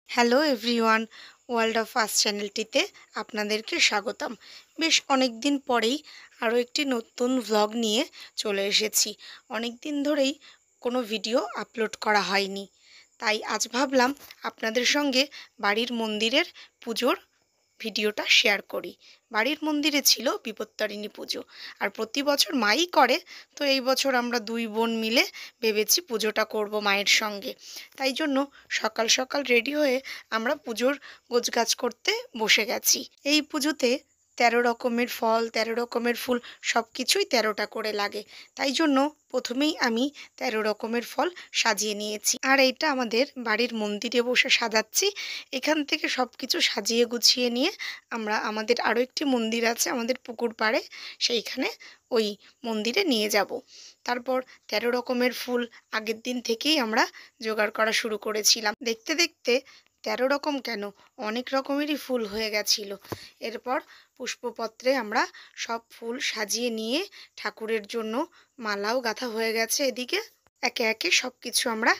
Hello everyone, world of us চ্যানেলটিতে আপনাদেরকে স্বাগতম। বেশ অনেক দিন পরেই আরও একটি নতুন ভ্লগ নিয়ে চলে এসেছি। অনেক দিন ধরেই কোনো ভিডিও আপলোড করা হয়নি, তাই আজ ভাবলাম আপনাদের সঙ্গে বাড়ির মন্দিরের পুজোর ভিডিওটা শেয়ার করি। বাড়ির মন্দিরে ছিল বিপত্তারিণী পুজো, আর প্রতি বছর মাই করে, তো এই বছর আমরা দুই বোন মিলে ভেবেছি পুজোটা করব মায়ের সঙ্গে। তাই জন্য সকাল সকাল রেডি হয়ে আমরা পুজোর গোছগাছ করতে বসে গেছি। এই পুজোতে 13 রকমের ফল, 13 রকমের ফুল, সব কিছুই 13টা করে লাগে। তাই জন্য প্রথমেই আমি 13 রকমের ফল সাজিয়ে নিয়েছি, আর এইটা আমাদের বাড়ির মন্দিরে বসে সাজাচ্ছি। এখান থেকে সব কিছু সাজিয়ে গুছিয়ে নিয়ে আমরা আমাদের আরও একটি মন্দির আছে আমাদের পুকুর পাড়ে, সেইখানে ওই মন্দিরে নিয়ে যাব। তারপর 13 রকমের ফুল আগের দিন থেকেই আমরা জোগাড় করা শুরু করেছিলাম। দেখতে দেখতে 13 রকম কেন, অনেক রকমেরই ফুল হয়ে গেছিল। এরপর পুষ্পপত্রে আমরা সব ফুল সাজিয়ে নিয়ে ঠাকুরের জন্য মালাও গাঁথা হয়ে গেছে। এদিকে একে একে সব কিছু আমরা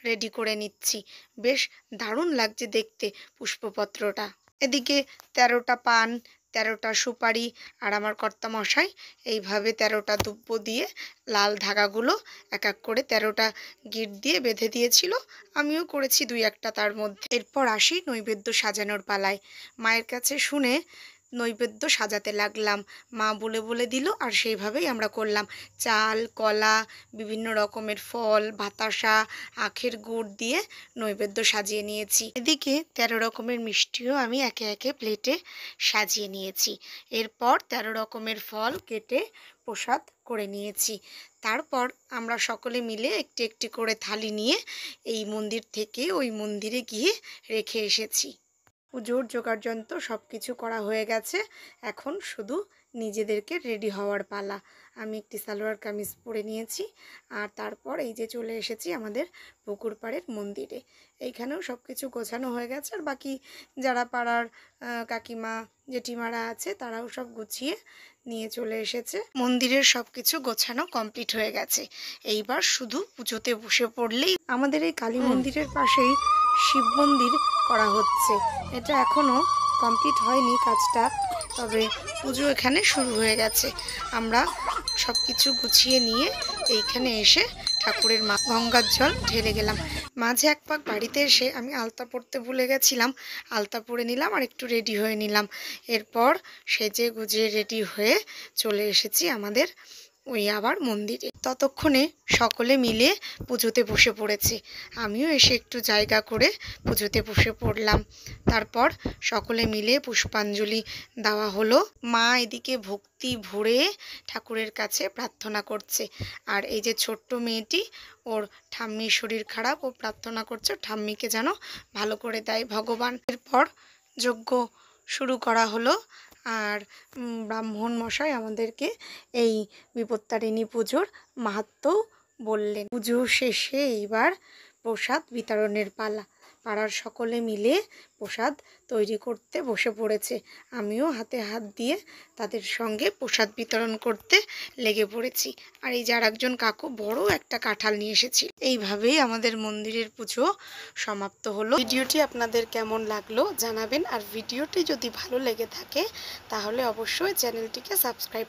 রেডি করে নিচ্ছি। বেশ দারুণ লাগছে দেখতে পুষ্পপত্রটা। এদিকে 13টা পান, 13টা সুপারি, আর আমার কর্তামশাই এইভাবে 13টা দুব্য দিয়ে লাল ধাগাগুলো এক এক করে 13টা গিঁট দিয়ে বেঁধে দিয়েছিল। আমিও করেছি দুই একটা তার মধ্যে। এরপর আসি নৈবেদ্য সাজানোর পালায়। মায়ের কাছে শুনে নৈবেদ্য সাজাতে লাগলাম। মা বলে বলে দিল, আর সেইভাবেই আমরা করলাম। চাল, কলা, বিভিন্ন রকমের ফল, বাতাসা, আখের গুড় দিয়ে নৈবেদ্য সাজিয়ে নিয়েছি। এদিকে 13 রকমের মিষ্টিও আমি একে একে প্লেটে সাজিয়ে নিয়েছি। এরপর 13 রকমের ফল কেটে প্রসাদ করে নিয়েছি। তারপর আমরা সকলে মিলে একটি একটি করে থালি নিয়ে এই মন্দির থেকে ওই মন্দিরে গিয়ে রেখে এসেছি। পুজোর জোগাড়যন্ত্র সব কিছু করা হয়ে গেছে, এখন শুধু নিজেদেরকে রেডি হওয়ার পালা। আমি একটি সালোয়ার কামিজ পরে নিয়েছি, আর তারপর এই যে চলে এসেছি আমাদের পুকুর পাড়ের মন্দিরে। এইখানেও সব কিছু গোছানো হয়ে গেছে, আর বাকি যারা পাড়ার কাকিমা জেঠিমারা আছে তারাও সব গুছিয়ে নিয়ে চলে এসেছে। মন্দিরের সব কিছু গোছানো কমপ্লিট হয়ে গেছে। এইবার শুধু পুজোতে বসে পড়লেই। আমাদের এই কালী মন্দিরের পাশেই শিব মন্দির করা হচ্ছে। এটা এখনও কমপ্লিট হয়নি কাজটা, তবে পুজো এখানে শুরু হয়ে গেছে। আমরা সব কিছু গুছিয়ে নিয়ে এইখানে এসে ঠাকুরের গঙ্গার জল ঢেলে গেলাম। মাঝে এক পাক বাড়িতে এসে আমি আলতা পরতে ভুলে গেছিলাম, আলতা পরে নিলাম আর একটু রেডি হয়ে নিলাম। এরপর সেজে গুজিয়ে রেডি হয়ে চলে এসেছি আমাদের ওই আবার মন্দিরে। ততক্ষণে সকলে মিলে পুজোতে বসে পড়েছে। আমিও এসে একটু জায়গা করে পুজোতে বসে পড়লাম। তারপর সকলে মিলে পুষ্পাঞ্জলি দেওয়া হলো। মা এদিকে ভক্তি ভরে ঠাকুরের কাছে প্রার্থনা করছে, আর এই যে ছোট্ট মেয়েটি, ওর ঠাম্মির শরীর খারাপ, ও প্রার্থনা করছে ঠাম্মিকে যেন ভালো করে দেয় ভগবান। এরপর যজ্ঞ শুরু করা হলো, আর ব্রাহ্মণ মশাই আমাদেরকে এই বিপত্তারিণী পুজোর মাহাত্ম্য বললেন। পুজো শেষে এইবার প্রসাদ বিতরণের পালা। পাড়ার সকলে মিলে প্রসাদ তৈরি করতে বসে পড়েছে। আমিও হাতে হাত দিয়ে তাদের সঙ্গে প্রসাদ বিতরণ করতে লেগে পড়েছি। আর এই যে আর একজন কাকু বড় একটা কাঁঠাল নিয়ে এসেছিল। এইভাবেই আমাদের মন্দিরের পুজো সমাপ্ত হলো। ভিডিওটি আপনাদের কেমন লাগলো জানাবেন, আর ভিডিওটি যদি ভালো লেগে থাকে তাহলে অবশ্যই চ্যানেলটিকে সাবস্ক্রাইব